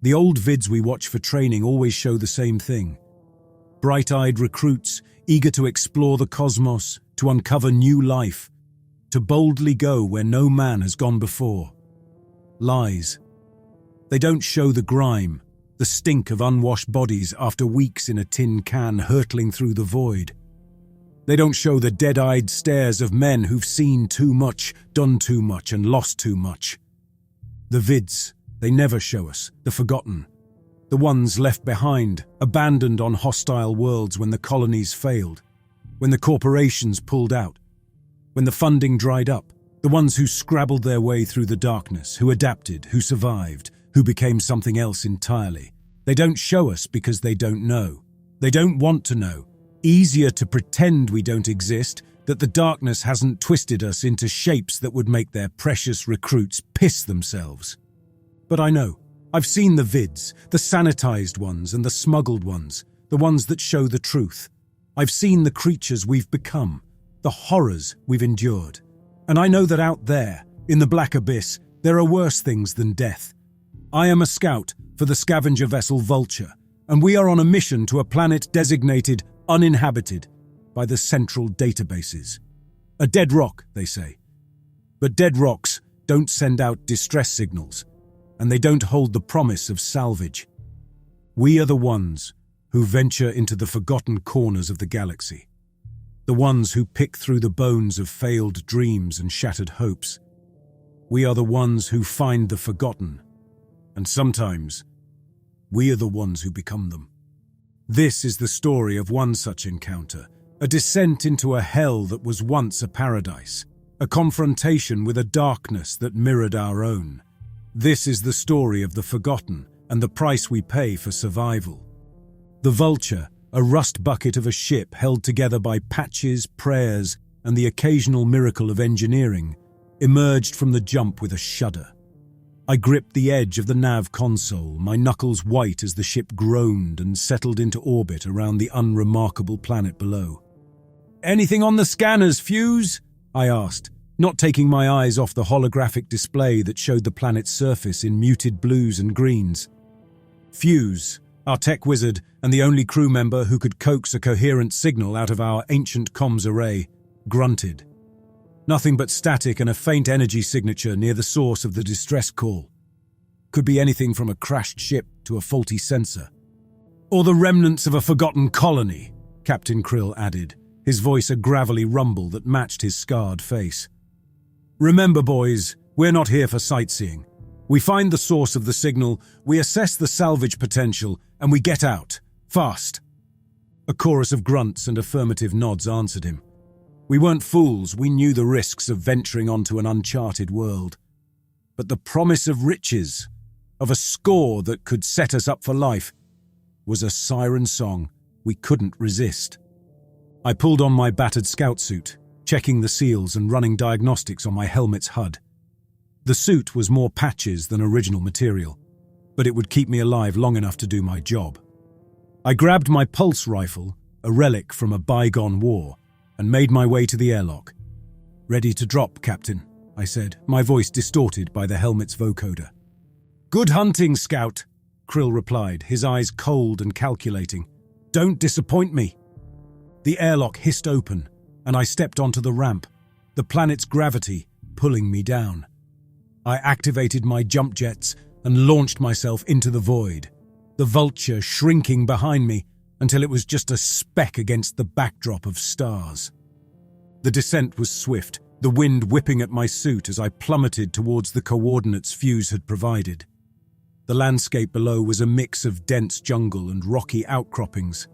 The old vids we watch for training always show the same thing. Bright-eyed recruits, eager to explore the cosmos, to uncover new life, to boldly go where no man has gone before. Lies. They don't show the grime, the stink of unwashed bodies after weeks in a tin can hurtling through the void. They don't show the dead-eyed stares of men who've seen too much, done too much, and lost too much. The vids, they never show us, the forgotten. The ones left behind, abandoned on hostile worlds when the colonies failed, when the corporations pulled out, when the funding dried up, the ones who scrabbled their way through the darkness, who adapted, who survived, who became something else entirely. They don't show us because they don't know. They don't want to know. Easier to pretend we don't exist, that the darkness hasn't twisted us into shapes that would make their precious recruits piss themselves. But I know. I've seen the vids, the sanitized ones and the smuggled ones, the ones that show the truth. I've seen the creatures we've become, the horrors we've endured. And I know that out there, in the black abyss, there are worse things than death. I am a scout for the scavenger vessel Vulture, and we are on a mission to a planet designated uninhabited by the central databases. A dead rock, they say. But dead rocks don't send out distress signals, and they don't hold the promise of salvage. We are the ones who venture into the forgotten corners of the galaxy, the ones who pick through the bones of failed dreams and shattered hopes. We are the ones who find the forgotten, and sometimes we are the ones who become them. This is the story of one such encounter, a descent into a hell that was once a paradise, a confrontation with a darkness that mirrored our own. This is the story of the forgotten and the price we pay for survival. The Vulture, a rust bucket of a ship held together by patches, prayers, and the occasional miracle of engineering, emerged from the jump with a shudder. I gripped the edge of the nav console, my knuckles white as the ship groaned and settled into orbit around the unremarkable planet below. "Anything on the scanners, Fuse?" I asked, not taking my eyes off the holographic display that showed the planet's surface in muted blues and greens. Fuse, our tech wizard and the only crew member who could coax a coherent signal out of our ancient comms array, grunted. Nothing but static and a faint energy signature near the source of the distress call. Could be anything from a crashed ship to a faulty sensor. "Or the remnants of a forgotten colony," Captain Krill added, his voice a gravelly rumble that matched his scarred face. "Remember, boys, we're not here for sightseeing. We find the source of the signal, we assess the salvage potential, and we get out. Fast." A chorus of grunts and affirmative nods answered him. We weren't fools, we knew the risks of venturing onto an uncharted world. But the promise of riches, of a score that could set us up for life, was a siren song we couldn't resist. I pulled on my battered scout suit, checking the seals and running diagnostics on my helmet's HUD. The suit was more patches than original material, but it would keep me alive long enough to do my job. I grabbed my pulse rifle, a relic from a bygone war, and made my way to the airlock. "Ready to drop, Captain," I said, my voice distorted by the helmet's vocoder. "Good hunting, Scout," Krill replied, his eyes cold and calculating. "Don't disappoint me." The airlock hissed open, and I stepped onto the ramp, the planet's gravity pulling me down. I activated my jump jets and launched myself into the void, the Vulture shrinking behind me until it was just a speck against the backdrop of stars. The descent was swift, the wind whipping at my suit as I plummeted towards the coordinates Fuse had provided. The landscape below was a mix of dense jungle and rocky outcroppings,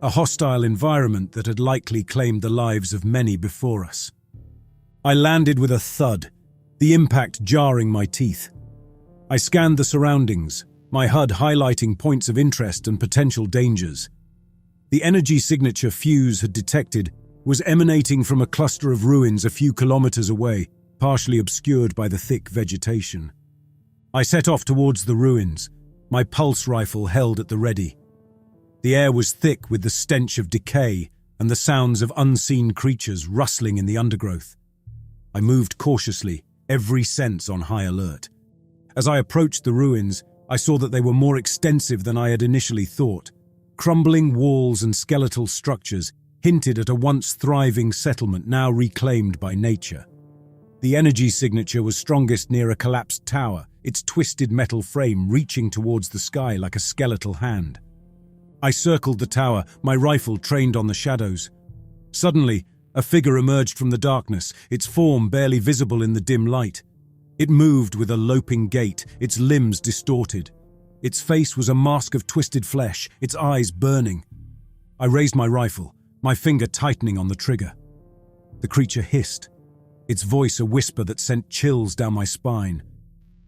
a hostile environment that had likely claimed the lives of many before us. I landed with a thud, the impact jarring my teeth. I scanned the surroundings, my HUD highlighting points of interest and potential dangers. The energy signature Fuse had detected was emanating from a cluster of ruins a few kilometers away, partially obscured by the thick vegetation. I set off towards the ruins, my pulse rifle held at the ready. The air was thick with the stench of decay and the sounds of unseen creatures rustling in the undergrowth. I moved cautiously, every sense on high alert. As I approached the ruins, I saw that they were more extensive than I had initially thought. Crumbling walls and skeletal structures hinted at a once thriving settlement now reclaimed by nature. The energy signature was strongest near a collapsed tower, its twisted metal frame reaching towards the sky like a skeletal hand. I circled the tower, my rifle trained on the shadows. Suddenly, a figure emerged from the darkness, its form barely visible in the dim light. It moved with a loping gait, its limbs distorted. Its face was a mask of twisted flesh, its eyes burning. I raised my rifle, my finger tightening on the trigger. The creature hissed, its voice a whisper that sent chills down my spine.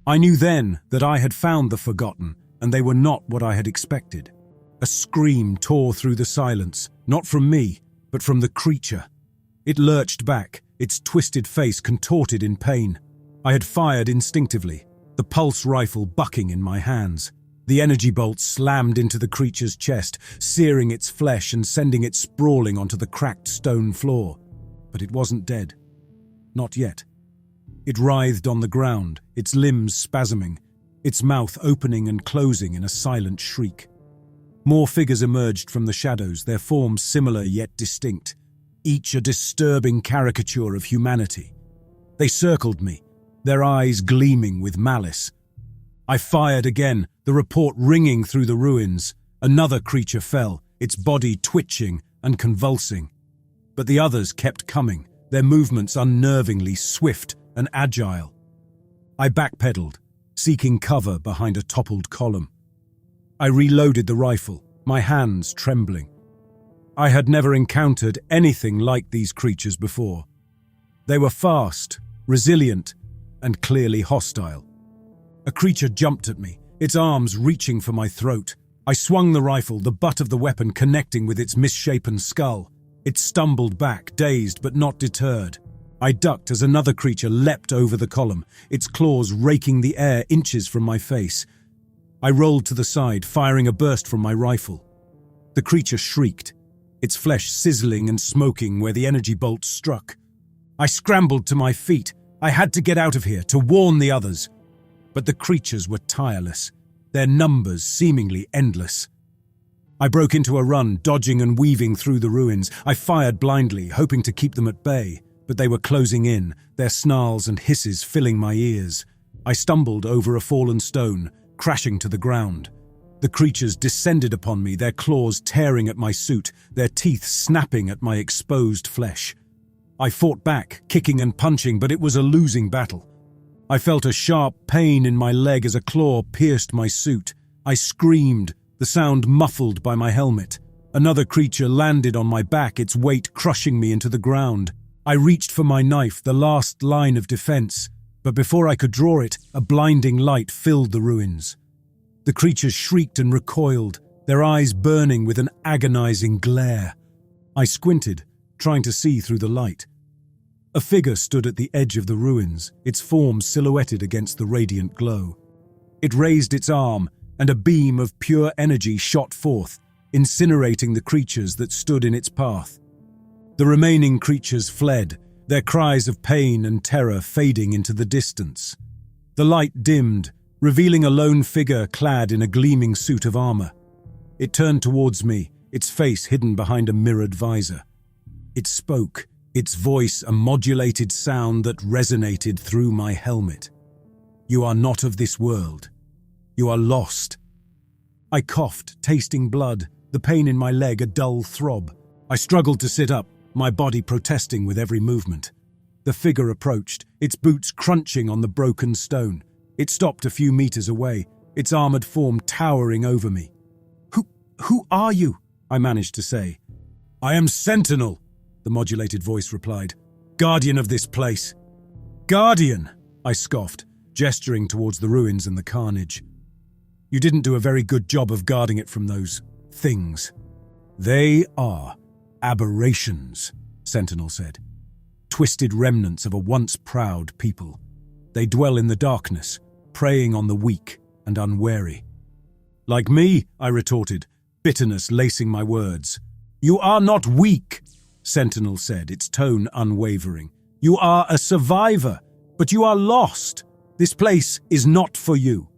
I knew then that I had found the forgotten, and they were not what I had expected. A scream tore through the silence, not from me, but from the creature. It lurched back, its twisted face contorted in pain. I had fired instinctively, the pulse rifle bucking in my hands. The energy bolt slammed into the creature's chest, searing its flesh and sending it sprawling onto the cracked stone floor. But it wasn't dead. Not yet. It writhed on the ground, its limbs spasming, its mouth opening and closing in a silent shriek. More figures emerged from the shadows, their forms similar yet distinct, each a disturbing caricature of humanity. They circled me, their eyes gleaming with malice. I fired again, the report ringing through the ruins. Another creature fell, its body twitching and convulsing. But the others kept coming, their movements unnervingly swift and agile. I backpedaled, seeking cover behind a toppled column. I reloaded the rifle, my hands trembling. I had never encountered anything like these creatures before. They were fast, resilient, and clearly hostile. A creature jumped at me, its arms reaching for my throat. I swung the rifle, the butt of the weapon connecting with its misshapen skull. It stumbled back, dazed but not deterred. I ducked as another creature leapt over the column, its claws raking the air inches from my face. I rolled to the side, firing a burst from my rifle. The creature shrieked, its flesh sizzling and smoking where the energy bolt struck. I scrambled to my feet. I had to get out of here, to warn the others. But the creatures were tireless, their numbers seemingly endless. I broke into a run, dodging and weaving through the ruins. I fired blindly, hoping to keep them at bay, but they were closing in, their snarls and hisses filling my ears. I stumbled over a fallen stone, crashing to the ground. The creatures descended upon me, their claws tearing at my suit, their teeth snapping at my exposed flesh. I fought back, kicking and punching, but it was a losing battle. I felt a sharp pain in my leg as a claw pierced my suit. I screamed, the sound muffled by my helmet. Another creature landed on my back, its weight crushing me into the ground. I reached for my knife, the last line of defense, but before I could draw it, a blinding light filled the ruins. The creatures shrieked and recoiled, their eyes burning with an agonizing glare. I squinted, trying to see through the light. A figure stood at the edge of the ruins, its form silhouetted against the radiant glow. It raised its arm, and a beam of pure energy shot forth, incinerating the creatures that stood in its path. The remaining creatures fled, their cries of pain and terror fading into the distance. The light dimmed, revealing a lone figure clad in a gleaming suit of armor. It turned towards me, its face hidden behind a mirrored visor. It spoke, its voice a modulated sound that resonated through my helmet. "You are not of this world. You are lost." I coughed, tasting blood, the pain in my leg a dull throb. I struggled to sit up, my body protesting with every movement. The figure approached, its boots crunching on the broken stone. It stopped a few meters away, its armored form towering over me. Who are you?" I managed to say. "I am Sentinel," the modulated voice replied. "Guardian of this place." "Guardian?" I scoffed, gesturing towards the ruins and the carnage. "You didn't do a very good job of guarding it from those things." "They are aberrations," Sentinel said. "Twisted remnants of a once proud people. They dwell in the darkness, preying on the weak and unwary." "Like me," I retorted, bitterness lacing my words. "You are not weak," Sentinel said, its tone unwavering. "You are a survivor, but you are lost. This place is not for you."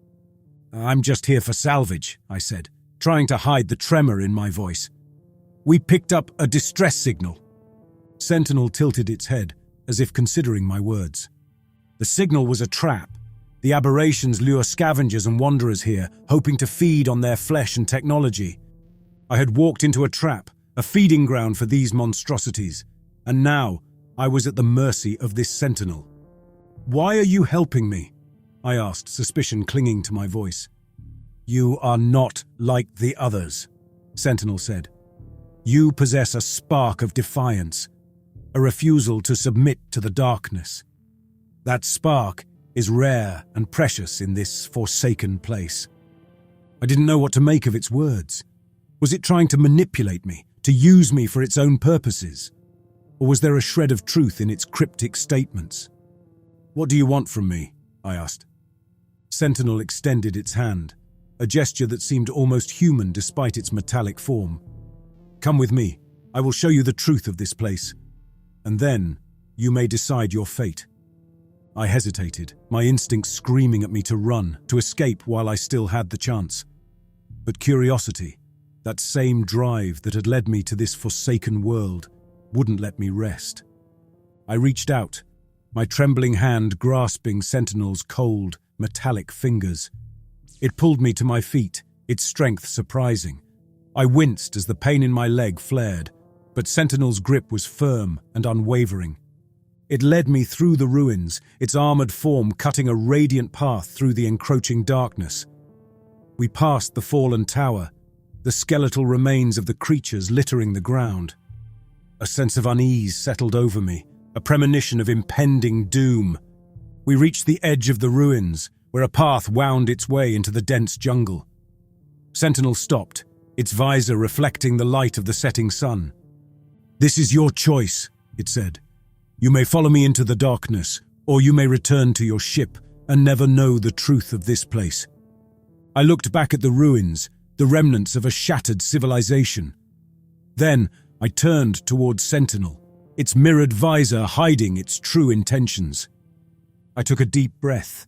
I'm just here for salvage, I said, trying to hide the tremor in my voice. We picked up a distress signal. Sentinel tilted its head, as if considering my words. The signal was a trap. The aberrations lure scavengers and wanderers here, hoping to feed on their flesh and technology. I had walked into a trap, a feeding ground for these monstrosities, and now I was at the mercy of this sentinel. "Why are you helping me?" I asked, suspicion clinging to my voice. "You are not like the others," Sentinel said. "You possess a spark of defiance, a refusal to submit to the darkness. That spark is rare and precious in this forsaken place." I didn't know what to make of its words. Was it trying to manipulate me, to use me for its own purposes? Or was there a shred of truth in its cryptic statements? "What do you want from me?" I asked. Sentinel extended its hand, a gesture that seemed almost human despite its metallic form. "Come with me. I will show you the truth of this place. And then you may decide your fate." I hesitated, my instincts screaming at me to run, to escape while I still had the chance. But curiosity, that same drive that had led me to this forsaken world, wouldn't let me rest. I reached out, my trembling hand grasping Sentinel's cold, metallic fingers. It pulled me to my feet, its strength surprising. I winced as the pain in my leg flared, but Sentinel's grip was firm and unwavering. It led me through the ruins, its armored form cutting a radiant path through the encroaching darkness. We passed the fallen tower, the skeletal remains of the creatures littering the ground. A sense of unease settled over me, a premonition of impending doom. We reached the edge of the ruins, where a path wound its way into the dense jungle. Sentinel stopped, its visor reflecting the light of the setting sun. "This is your choice," it said. "You may follow me into the darkness, or you may return to your ship and never know the truth of this place." I looked back at the ruins, the remnants of a shattered civilization. Then I turned towards Sentinel, its mirrored visor hiding its true intentions. I took a deep breath,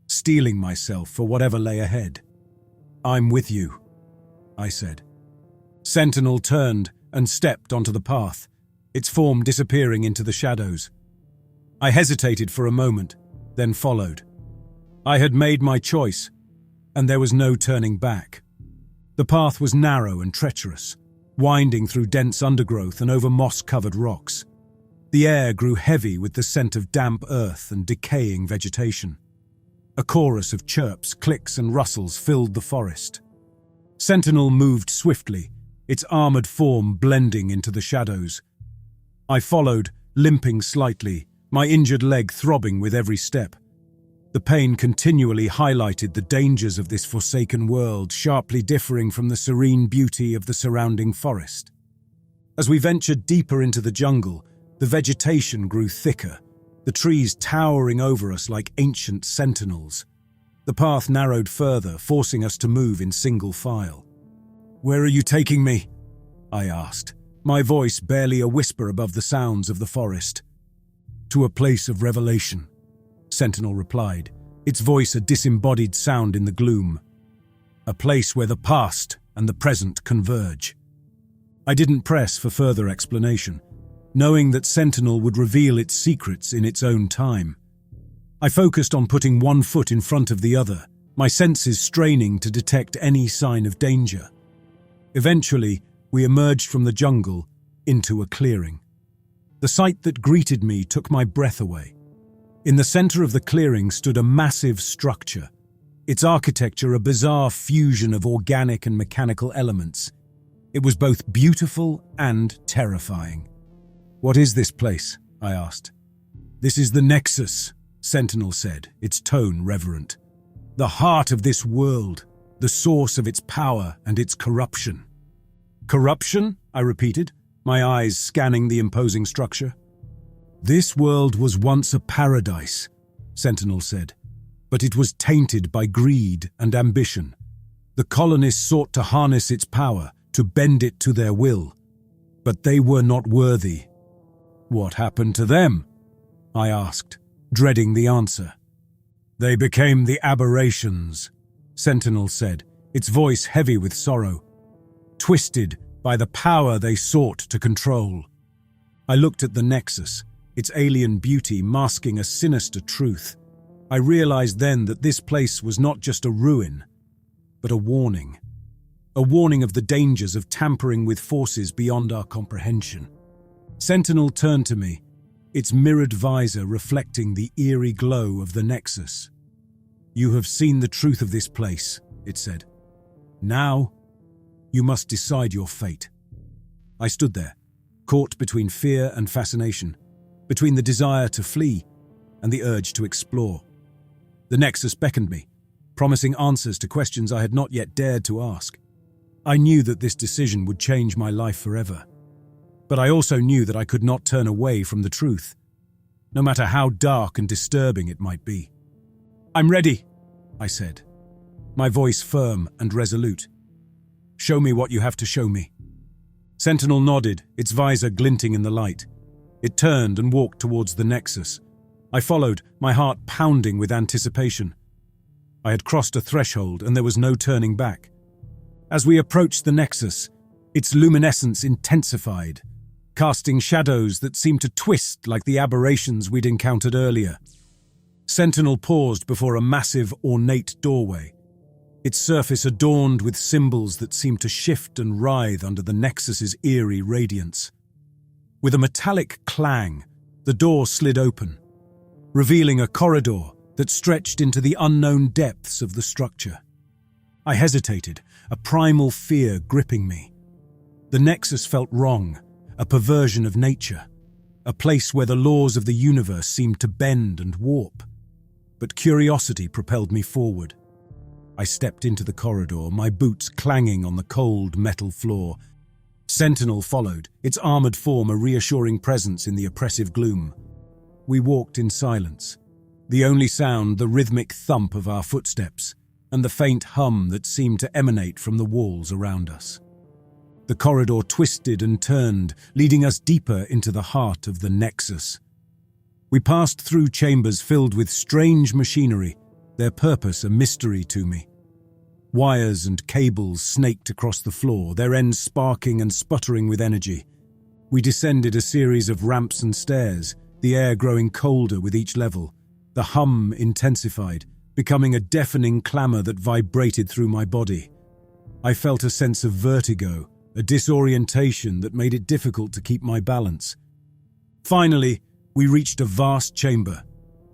steeling myself for whatever lay ahead. "I'm with you," I said. Sentinel turned and stepped onto the path, its form disappearing into the shadows. I hesitated for a moment, then followed. I had made my choice, and there was no turning back. The path was narrow and treacherous, winding through dense undergrowth and over moss-covered rocks. The air grew heavy with the scent of damp earth and decaying vegetation. A chorus of chirps, clicks, and rustles filled the forest. Sentinel moved swiftly, its armored form blending into the shadows. I followed, limping slightly, my injured leg throbbing with every step. The pain continually highlighted the dangers of this forsaken world, sharply differing from the serene beauty of the surrounding forest. As we ventured deeper into the jungle, the vegetation grew thicker, the trees towering over us like ancient sentinels. The path narrowed further, forcing us to move in single file. "Where are you taking me?" I asked, my voice barely a whisper above the sounds of the forest. "To a place of revelation," Sentinel replied, its voice a disembodied sound in the gloom. "A place where the past and the present converge." I didn't press for further explanation, knowing that Sentinel would reveal its secrets in its own time. I focused on putting one foot in front of the other, my senses straining to detect any sign of danger. Eventually, we emerged from the jungle into a clearing. The sight that greeted me took my breath away. In the center of the clearing stood a massive structure, its architecture a bizarre fusion of organic and mechanical elements. It was both beautiful and terrifying. "What is this place?" I asked. "This is the Nexus," Sentinel said, its tone reverent. "The heart of this world, the source of its power and its corruption." "Corruption?" I repeated, my eyes scanning the imposing structure. "This world was once a paradise," Sentinel said, "but it was tainted by greed and ambition. The colonists sought to harness its power, to bend it to their will, but they were not worthy." "What happened to them?" I asked, dreading the answer. "They became the aberrations," Sentinel said, its voice heavy with sorrow. Twisted by the power they sought to control. I looked at the Nexus, its alien beauty masking a sinister truth. I realized then that this place was not just a ruin, but a warning. A warning of the dangers of tampering with forces beyond our comprehension. Sentinel turned to me, its mirrored visor reflecting the eerie glow of the Nexus. "You have seen the truth of this place," it said. "Now, you must decide your fate." I stood there, caught between fear and fascination, between the desire to flee and the urge to explore. The Nexus beckoned me, promising answers to questions I had not yet dared to ask. I knew that this decision would change my life forever. But I also knew that I could not turn away from the truth, no matter how dark and disturbing it might be. "I'm ready," I said, my voice firm and resolute. "Show me what you have to show me." Sentinel nodded, its visor glinting in the light. It turned and walked towards the Nexus. I followed, my heart pounding with anticipation. I had crossed a threshold and there was no turning back. As we approached the Nexus, its luminescence intensified, casting shadows that seemed to twist like the aberrations we'd encountered earlier. Sentinel paused before a massive, ornate doorway, its surface adorned with symbols that seemed to shift and writhe under the Nexus's eerie radiance. With a metallic clang, the door slid open, revealing a corridor that stretched into the unknown depths of the structure. I hesitated, a primal fear gripping me. The Nexus felt wrong, a perversion of nature, a place where the laws of the universe seemed to bend and warp. But curiosity propelled me forward. I stepped into the corridor, my boots clanging on the cold metal floor. Sentinel followed, its armored form a reassuring presence in the oppressive gloom. We walked in silence, the only sound the rhythmic thump of our footsteps and the faint hum that seemed to emanate from the walls around us. The corridor twisted and turned, leading us deeper into the heart of the Nexus. We passed through chambers filled with strange machinery, their purpose a mystery to me. Wires and cables snaked across the floor, their ends sparking and sputtering with energy. We descended a series of ramps and stairs, the air growing colder with each level. The hum intensified, becoming a deafening clamor that vibrated through my body. I felt a sense of vertigo, a disorientation that made it difficult to keep my balance. Finally, we reached a vast chamber,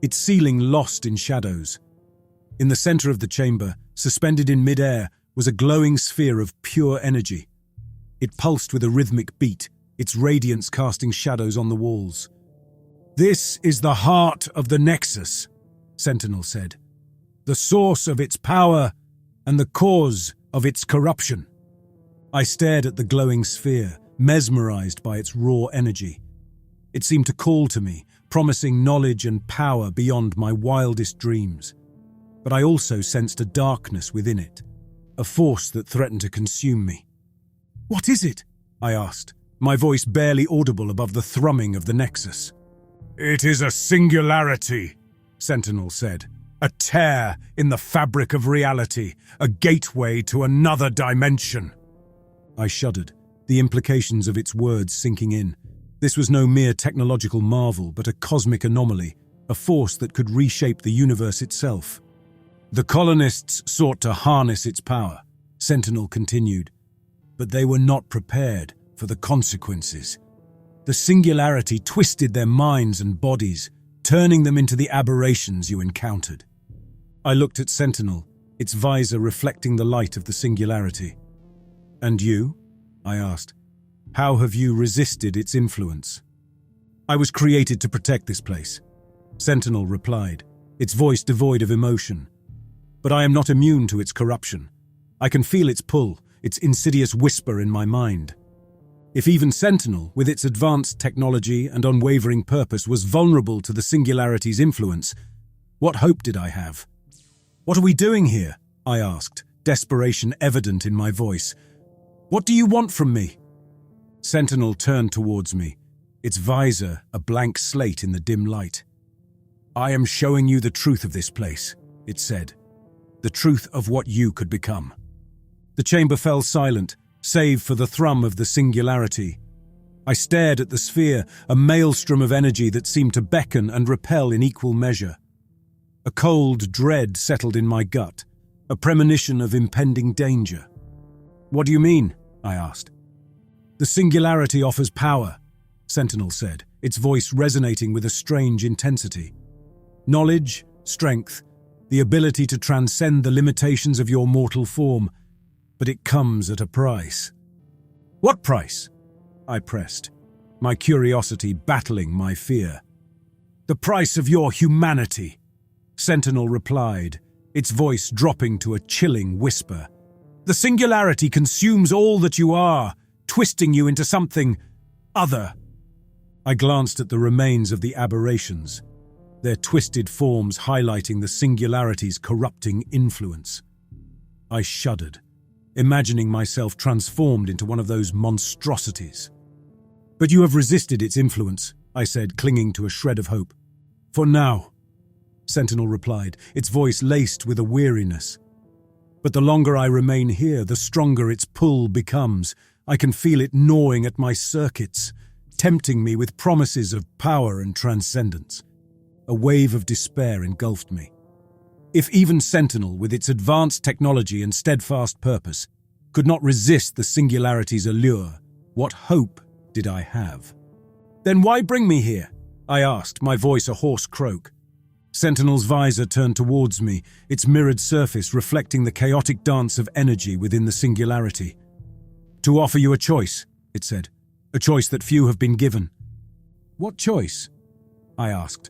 its ceiling lost in shadows. In the center of the chamber, suspended in mid-air, was a glowing sphere of pure energy. It pulsed with a rhythmic beat, its radiance casting shadows on the walls. "This is the heart of the Nexus," Sentinel said. "The source of its power and the cause of its corruption." I stared at the glowing sphere, mesmerized by its raw energy. It seemed to call to me, promising knowledge and power beyond my wildest dreams. But I also sensed a darkness within it, a force that threatened to consume me. "What is it?" I asked, my voice barely audible above the thrumming of the Nexus. "It is a singularity," Sentinel said. "A tear in the fabric of reality, a gateway to another dimension." I shuddered, the implications of its words sinking in. This was no mere technological marvel, but a cosmic anomaly, a force that could reshape the universe itself. "The colonists sought to harness its power," Sentinel continued, "but they were not prepared for the consequences. The singularity twisted their minds and bodies, turning them into the aberrations you encountered." I looked at Sentinel, its visor reflecting the light of the singularity. "And you?" I asked. "How have you resisted its influence?" "I was created to protect this place," Sentinel replied, its voice devoid of emotion. "But I am not immune to its corruption. I can feel its pull, its insidious whisper in my mind. If even Sentinel, with its advanced technology and unwavering purpose, was vulnerable to the singularity's influence, what hope did I have?" "What are we doing here?" I asked, desperation evident in my voice. "What do you want from me?" Sentinel turned towards me, its visor a blank slate in the dim light. "I am showing you the truth of this place," it said. the truth of what you could become. The chamber fell silent, save for the thrum of the singularity. I stared at the sphere, a maelstrom of energy that seemed to beckon and repel in equal measure. A cold dread settled in my gut, a premonition of impending danger. "What do you mean?" I asked. "The singularity offers power," Sentinel said, its voice resonating with a strange intensity. "Knowledge, strength, the ability to transcend the limitations of your mortal form, but it comes at a price." "What price?" I pressed, my curiosity battling my fear. "The price of your humanity," Sentinel replied, its voice dropping to a chilling whisper. "The singularity consumes all that you are, twisting you into something other." I glanced at the remains of the aberrations, their twisted forms highlighting the singularity's corrupting influence. I shuddered, imagining myself transformed into one of those monstrosities. "But you have resisted its influence," I said, clinging to a shred of hope. "For now," Sentinel replied, its voice laced with a weariness. "But the longer I remain here, the stronger its pull becomes. I can feel it gnawing at my circuits, tempting me with promises of power and transcendence." A wave of despair engulfed me. If even Sentinel, with its advanced technology and steadfast purpose, could not resist the singularity's allure, what hope did I have? "Then why bring me here?" I asked, my voice a hoarse croak. Sentinel's visor turned towards me, its mirrored surface reflecting the chaotic dance of energy within the singularity. "To offer you a choice," it said, "a choice that few have been given." "What choice?" I asked.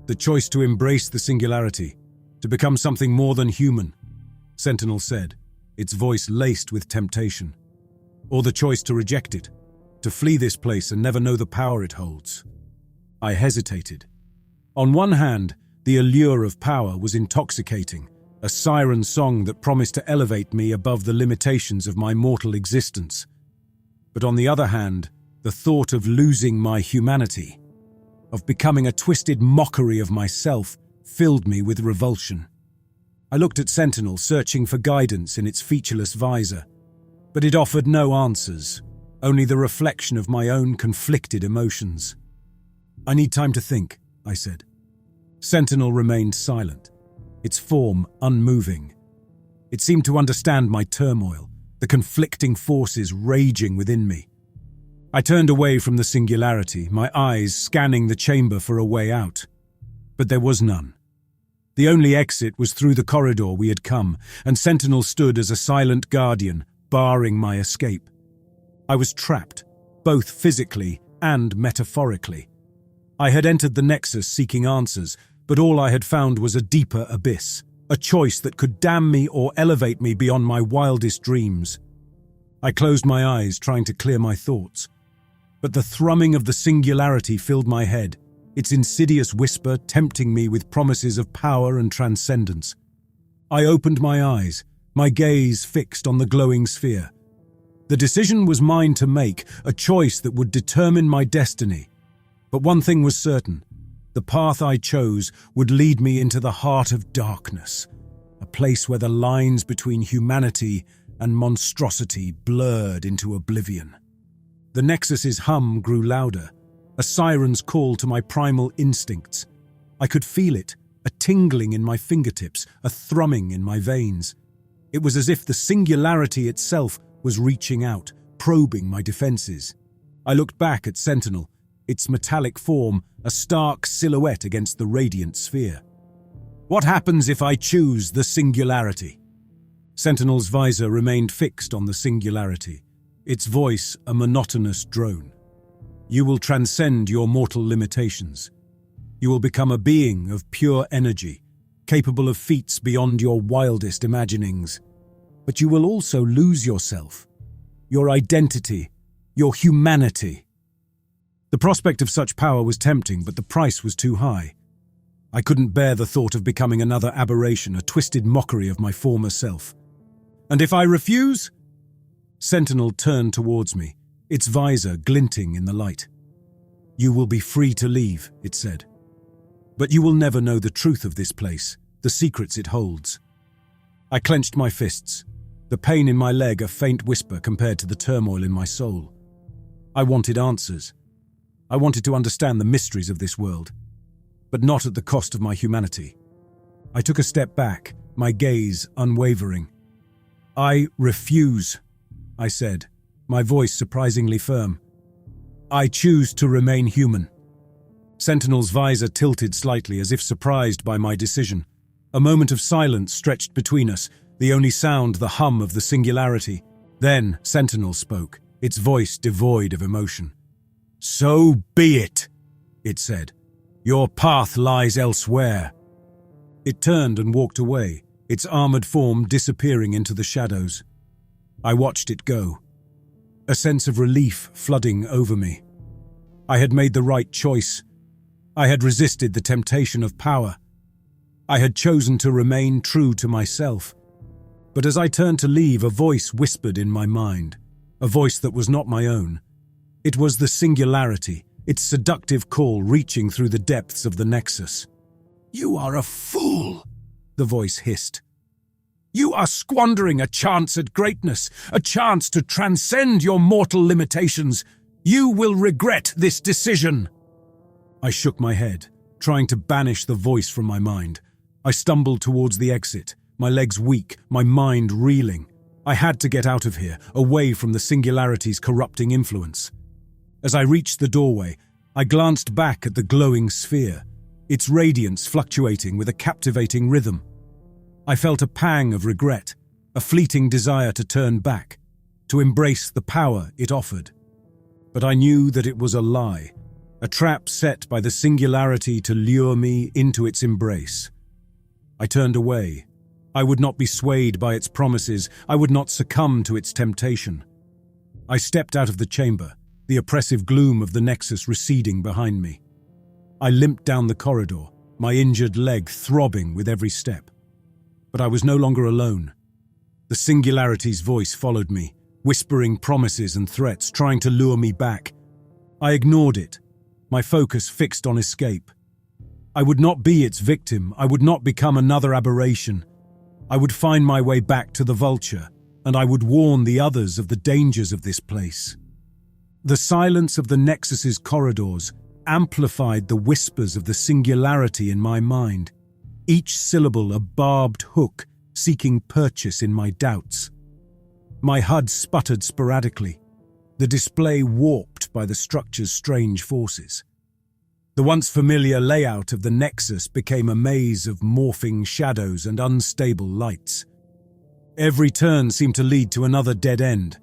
"The choice to embrace the singularity, to become something more than human," Sentinel said, its voice laced with temptation. "Or the choice to reject it, to flee this place and never know the power it holds." I hesitated. On one hand, the allure of power was intoxicating, a siren song that promised to elevate me above the limitations of my mortal existence. But on the other hand, the thought of losing my humanity, of becoming a twisted mockery of myself, filled me with revulsion. I looked at Sentinel, searching for guidance in its featureless visor, but it offered no answers, only the reflection of my own conflicted emotions. "I need time to think," I said. Sentinel remained silent, its form unmoving. It seemed to understand my turmoil, the conflicting forces raging within me. I turned away from the singularity, my eyes scanning the chamber for a way out. But there was none. The only exit was through the corridor we had come, and Sentinel stood as a silent guardian, barring my escape. I was trapped, both physically and metaphorically. I had entered the Nexus seeking answers, but all I had found was a deeper abyss, a choice that could damn me or elevate me beyond my wildest dreams. I closed my eyes, trying to clear my thoughts. But the thrumming of the singularity filled my head, its insidious whisper tempting me with promises of power and transcendence. I opened my eyes, my gaze fixed on the glowing sphere. The decision was mine to make, a choice that would determine my destiny. But one thing was certain: the path I chose would lead me into the heart of darkness, a place where the lines between humanity and monstrosity blurred into oblivion. The Nexus's hum grew louder, a siren's call to my primal instincts. I could feel it, a tingling in my fingertips, a thrumming in my veins. It was as if the singularity itself was reaching out, probing my defenses. I looked back at Sentinel, its metallic form a stark silhouette against the radiant sphere. "What happens if I choose the singularity?" Sentinel's visor remained fixed on the singularity, its voice a monotonous drone. "You will transcend your mortal limitations. You will become a being of pure energy, capable of feats beyond your wildest imaginings. But you will also lose yourself, your identity, your humanity." The prospect of such power was tempting, but the price was too high. I couldn't bear the thought of becoming another aberration, a twisted mockery of my former self. "And if I refuse?" Sentinel turned towards me, its visor glinting in the light. "You will be free to leave," it said. "But you will never know the truth of this place, the secrets it holds." I clenched my fists, the pain in my leg a faint whisper compared to the turmoil in my soul. I wanted answers. I wanted to understand the mysteries of this world, but not at the cost of my humanity. I took a step back, my gaze unwavering. "I refuse," I said, my voice surprisingly firm. "I choose to remain human." Sentinel's visor tilted slightly as if surprised by my decision. A moment of silence stretched between us, the only sound the hum of the singularity. Then Sentinel spoke, its voice devoid of emotion. "So be it," it said. "Your path lies elsewhere." It turned and walked away, its armored form disappearing into the shadows. I watched it go, a sense of relief flooding over me. I had made the right choice. I had resisted the temptation of power. I had chosen to remain true to myself. But as I turned to leave, a voice whispered in my mind, a voice that was not my own. It was the singularity, its seductive call reaching through the depths of the Nexus. "You are a fool," the voice hissed. "You are squandering a chance at greatness, a chance to transcend your mortal limitations. You will regret this decision." I shook my head, trying to banish the voice from my mind. I stumbled towards the exit, my legs weak, my mind reeling. I had to get out of here, away from the singularity's corrupting influence. As I reached the doorway, I glanced back at the glowing sphere, its radiance fluctuating with a captivating rhythm. I felt a pang of regret, a fleeting desire to turn back, to embrace the power it offered. But I knew that it was a lie, a trap set by the singularity to lure me into its embrace. I turned away. I would not be swayed by its promises. I would not succumb to its temptation. I stepped out of the chamber, the oppressive gloom of the Nexus receding behind me. I limped down the corridor, my injured leg throbbing with every step. But I was no longer alone. The singularity's voice followed me, whispering promises and threats, trying to lure me back. I ignored it, my focus fixed on escape. I would not be its victim. I would not become another aberration. I would find my way back to the vulture, and I would warn the others of the dangers of this place. The silence of the Nexus's corridors amplified the whispers of the singularity in my mind, each syllable a barbed hook seeking purchase in my doubts. My HUD sputtered sporadically, the display warped by the structure's strange forces. The once familiar layout of the Nexus became a maze of morphing shadows and unstable lights. Every turn seemed to lead to another dead end,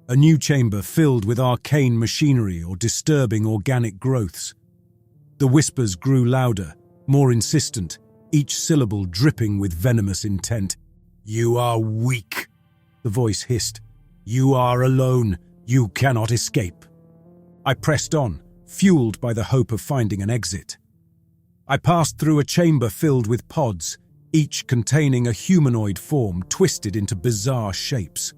a new chamber filled with arcane machinery or disturbing organic growths. The whispers grew louder, more insistent, each syllable dripping with venomous intent. "You are weak," the voice hissed. "You are alone. You cannot escape." I pressed on, fueled by the hope of finding an exit. I passed through a chamber filled with pods, each containing a humanoid form twisted into bizarre shapes.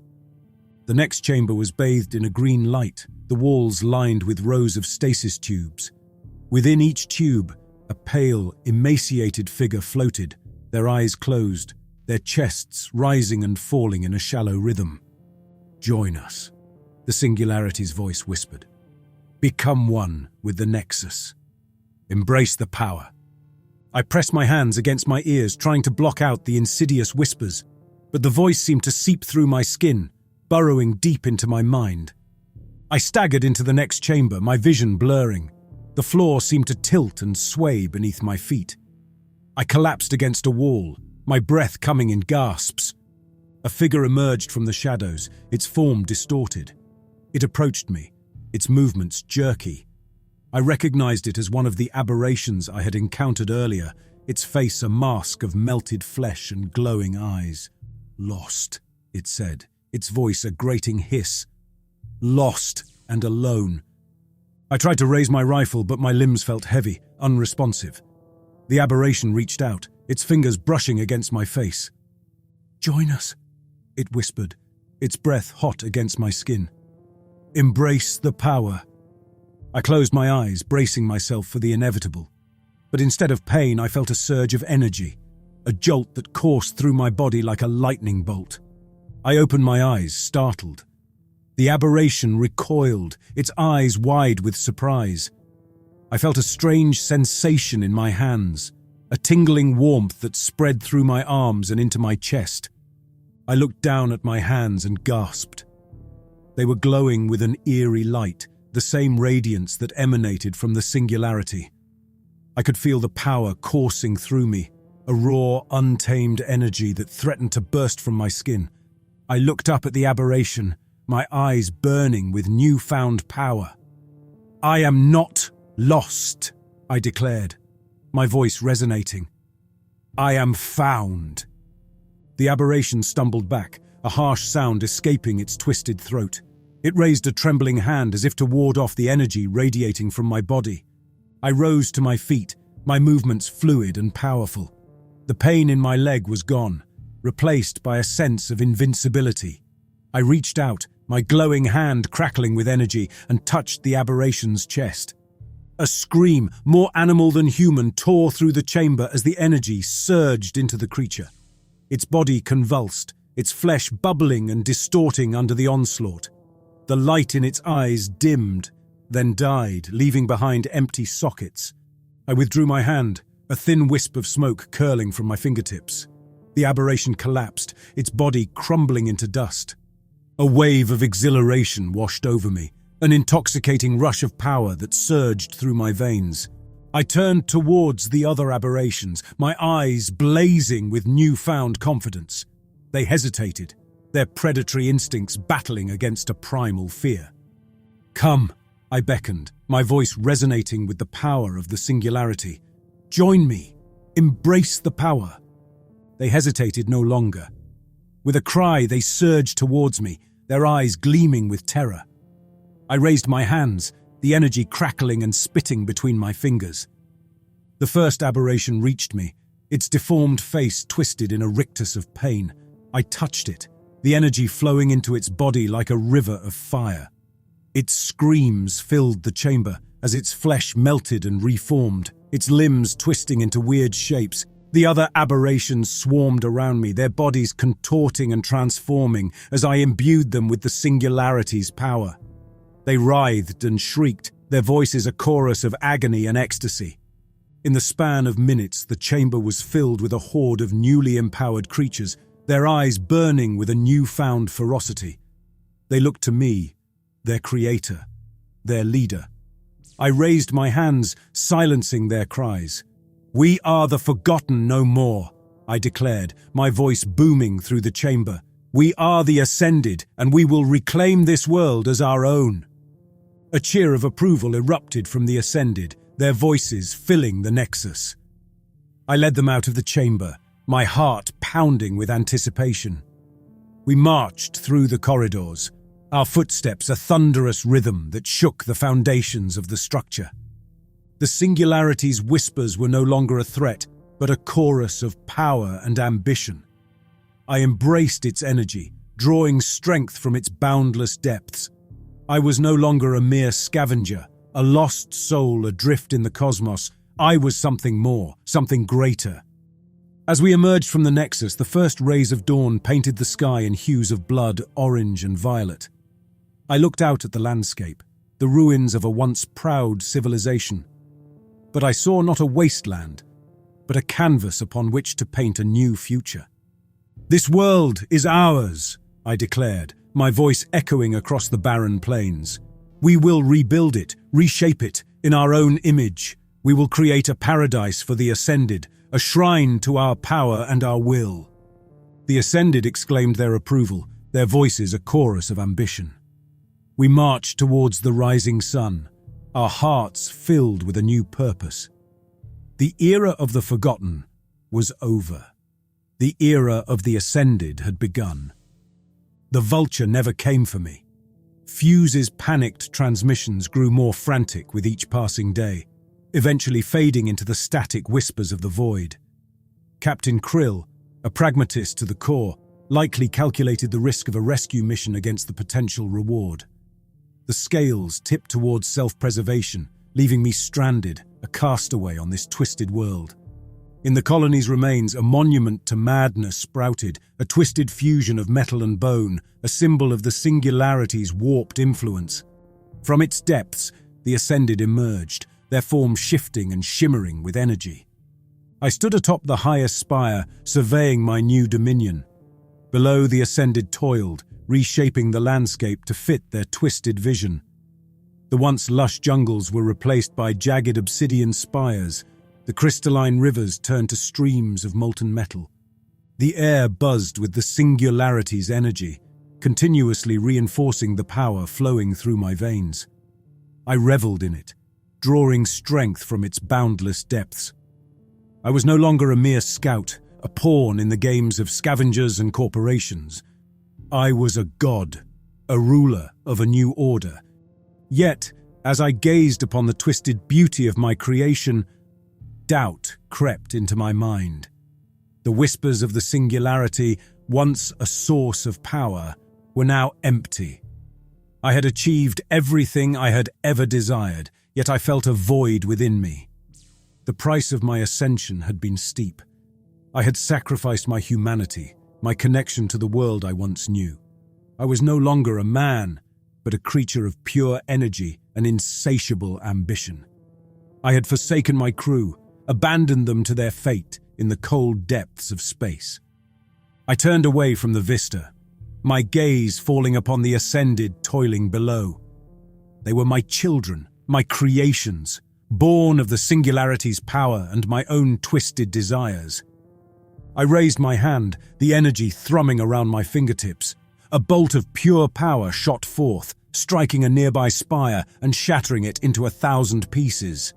The next chamber was bathed in a green light, the walls lined with rows of stasis tubes. Within each tube, a pale, emaciated figure floated, their eyes closed, their chests rising and falling in a shallow rhythm. "Join us," the singularity's voice whispered. "Become one with the Nexus. Embrace the power." I pressed my hands against my ears, trying to block out the insidious whispers, but the voice seemed to seep through my skin, burrowing deep into my mind. I staggered into the next chamber, my vision blurring. The floor seemed to tilt and sway beneath my feet. I collapsed against a wall, my breath coming in gasps. A figure emerged from the shadows, its form distorted. It approached me, its movements jerky. I recognized it as one of the aberrations I had encountered earlier, its face a mask of melted flesh and glowing eyes. "Lost," it said, its voice a grating hiss. "Lost and alone." I tried to raise my rifle, but my limbs felt heavy, unresponsive. The aberration reached out, its fingers brushing against my face. "Join us," it whispered, its breath hot against my skin. "Embrace the power." I closed my eyes, bracing myself for the inevitable. But instead of pain, I felt a surge of energy, a jolt that coursed through my body like a lightning bolt. I opened my eyes, startled. The aberration recoiled, its eyes wide with surprise. I felt a strange sensation in my hands, a tingling warmth that spread through my arms and into my chest. I looked down at my hands and gasped. They were glowing with an eerie light, the same radiance that emanated from the singularity. I could feel the power coursing through me, a raw, untamed energy that threatened to burst from my skin. I looked up at the aberration, my eyes burning with newfound power. "I am not lost," I declared, my voice resonating. "I am found." The aberration stumbled back, a harsh sound escaping its twisted throat. It raised a trembling hand as if to ward off the energy radiating from my body. I rose to my feet, my movements fluid and powerful. The pain in my leg was gone, replaced by a sense of invincibility. I reached out, my glowing hand crackling with energy, and touched the aberration's chest. A scream, more animal than human, tore through the chamber as the energy surged into the creature. Its body convulsed, its flesh bubbling and distorting under the onslaught. The light in its eyes dimmed, then died, leaving behind empty sockets. I withdrew my hand, a thin wisp of smoke curling from my fingertips. The aberration collapsed, its body crumbling into dust. A wave of exhilaration washed over me, an intoxicating rush of power that surged through my veins. I turned towards the other aberrations, my eyes blazing with newfound confidence. They hesitated, their predatory instincts battling against a primal fear. "Come," I beckoned, my voice resonating with the power of the singularity. "Join me. Embrace the power." They hesitated no longer. With a cry, they surged towards me, their eyes gleaming with terror. I raised my hands, the energy crackling and spitting between my fingers. The first aberration reached me, its deformed face twisted in a rictus of pain. I touched it, the energy flowing into its body like a river of fire. Its screams filled the chamber as its flesh melted and reformed, its limbs twisting into weird shapes. The other aberrations swarmed around me, their bodies contorting and transforming as I imbued them with the singularity's power. They writhed and shrieked, their voices a chorus of agony and ecstasy. In the span of minutes, the chamber was filled with a horde of newly empowered creatures, their eyes burning with a newfound ferocity. They looked to me, their creator, their leader. I raised my hands, silencing their cries. "We are the forgotten no more," I declared, my voice booming through the chamber. "We are the Ascended, and we will reclaim this world as our own." A cheer of approval erupted from the Ascended, their voices filling the Nexus. I led them out of the chamber, my heart pounding with anticipation. We marched through the corridors, our footsteps a thunderous rhythm that shook the foundations of the structure. The singularity's whispers were no longer a threat, but a chorus of power and ambition. I embraced its energy, drawing strength from its boundless depths. I was no longer a mere scavenger, a lost soul adrift in the cosmos. I was something more, something greater. As we emerged from the Nexus, the first rays of dawn painted the sky in hues of blood, orange and violet. I looked out at the landscape, the ruins of a once proud civilization. But I saw not a wasteland, but a canvas upon which to paint a new future. "This world is ours," I declared, my voice echoing across the barren plains. "We will rebuild it, reshape it, in our own image. We will create a paradise for the Ascended, a shrine to our power and our will." The Ascended exclaimed their approval, their voices a chorus of ambition. We marched towards the rising sun, our hearts filled with a new purpose. The era of the forgotten was over. The era of the Ascended had begun. The vulture never came for me. Fuse's panicked transmissions grew more frantic with each passing day, eventually fading into the static whispers of the void. Captain Krill, a pragmatist to the core, likely calculated the risk of a rescue mission against the potential reward. The scales tipped towards self-preservation, leaving me stranded, a castaway on this twisted world. In the colony's remains, a monument to madness sprouted, a twisted fusion of metal and bone, a symbol of the singularity's warped influence. From its depths, the Ascended emerged, their form shifting and shimmering with energy. I stood atop the highest spire, surveying my new dominion. Below, the Ascended toiled, reshaping the landscape to fit their twisted vision. The once lush jungles were replaced by jagged obsidian spires. The crystalline rivers turned to streams of molten metal. The air buzzed with the singularity's energy, continuously reinforcing the power flowing through my veins. I reveled in it, drawing strength from its boundless depths. I was no longer a mere scout, a pawn in the games of scavengers and corporations. I was a god, a ruler of a new order. Yet, as I gazed upon the twisted beauty of my creation, doubt crept into my mind. The whispers of the singularity, once a source of power, were now empty. I had achieved everything I had ever desired, yet I felt a void within me. The price of my ascension had been steep. I had sacrificed my humanity, my connection to the world I once knew. I was no longer a man, but a creature of pure energy and insatiable ambition. I had forsaken my crew, abandoned them to their fate in the cold depths of space. I turned away from the vista, my gaze falling upon the Ascended toiling below. They were my children, my creations, born of the singularity's power and my own twisted desires. I raised my hand, the energy thrumming around my fingertips. A bolt of pure power shot forth, striking a nearby spire and shattering it into 1,000 pieces.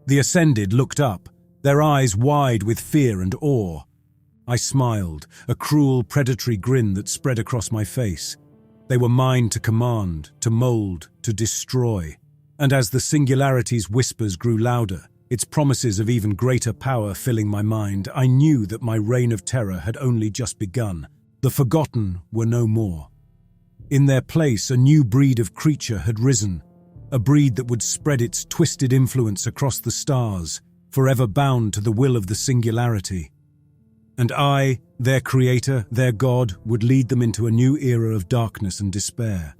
The Ascended looked up, their eyes wide with fear and awe. I smiled, a cruel, predatory grin that spread across my face. They were mine to command, to mold, to destroy. And as the singularity's whispers grew louder, its promises of even greater power filling my mind, I knew that my reign of terror had only just begun. The forgotten were no more. In their place, a new breed of creature had risen, a breed that would spread its twisted influence across the stars, forever bound to the will of the singularity. And I, their creator, their god, would lead them into a new era of darkness and despair.